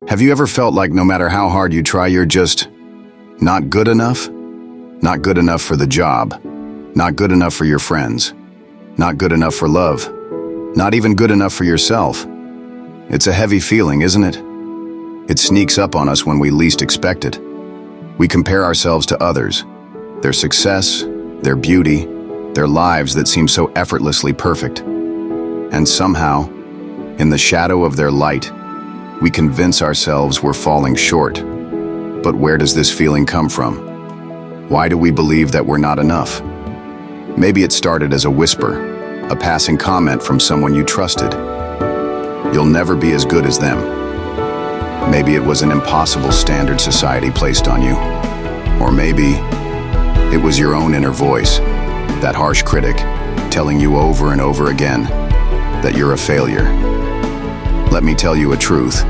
Have you ever felt like no matter how hard you try, you're just not good enough? Not good enough for the job, not good enough for your friends, not good enough for love, not even good enough for yourself. It's a heavy feeling, isn't it? It sneaks up on us when we least expect it. We compare ourselves to others, their success, their beauty, their lives that seem so effortlessly perfect. And somehow, in the shadow of their light, we convince ourselves we're falling short. But where does this feeling come from? Why do we believe that we're not enough? Maybe it started as a whisper, a passing comment from someone you trusted. You'll never be as good as them. Maybe it was an impossible standard society placed on you. Or maybe it was your own inner voice, that harsh critic, telling you over and over again that you're a failure. Let me tell you a truth,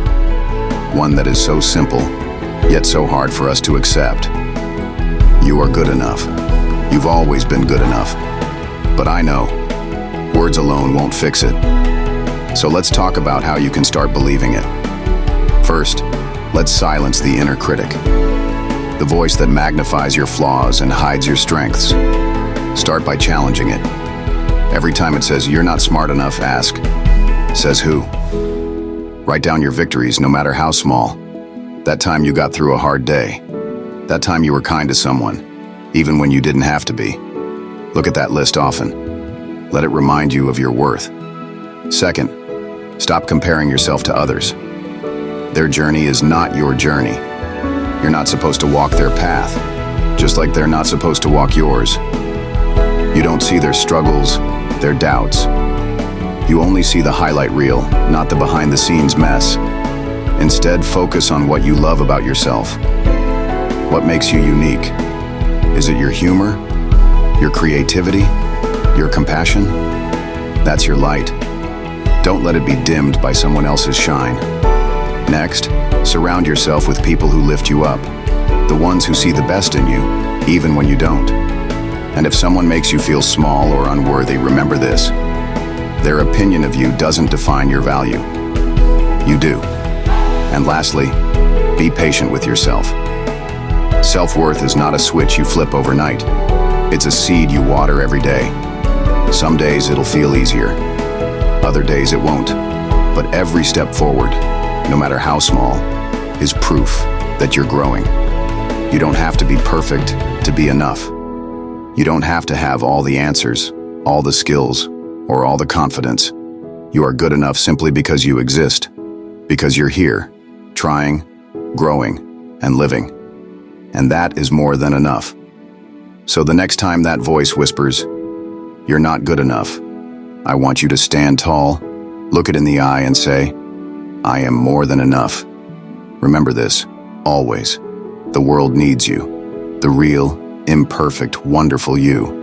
one that is so simple, yet so hard for us to accept. You are good enough. You've always been good enough. But I know, words alone won't fix it. So let's talk about how you can start believing it. First, let's silence the inner critic, the voice that magnifies your flaws and hides your strengths. Start by challenging it. Every time it says you're not smart enough, ask, says who? Write down your victories, no matter how small. That time you got through a hard day. That time you were kind to someone, even when you didn't have to be. Look at that list often. Let it remind you of your worth. Second, stop comparing yourself to others. Their journey is not your journey. You're not supposed to walk their path, just like they're not supposed to walk yours. You don't see their struggles, their doubts. You only see the highlight reel, not the behind-the-scenes mess. Instead, focus on what you love about yourself. What makes you unique? Is it your humor? Your creativity? Your compassion? That's your light. Don't let it be dimmed by someone else's shine. Next, surround yourself with people who lift you up, the ones who see the best in you, even when you don't. And if someone makes you feel small or unworthy, remember this. Their opinion of you doesn't define your value. You do. And lastly, be patient with yourself. Self-worth is not a switch you flip overnight. It's a seed you water every day. Some days it'll feel easier. Other days it won't. But every step forward, no matter how small, is proof that you're growing. You don't have to be perfect to be enough. You don't have to have all the answers, all the skills, or all the confidence. You are good enough simply because you exist, because you're here, trying, growing, and living. And that is more than enough. So the next time that voice whispers, "You're not good enough," I want you to stand tall, look it in the eye and say, "I am more than enough." Remember this, always. The world needs you. The real, imperfect, wonderful you.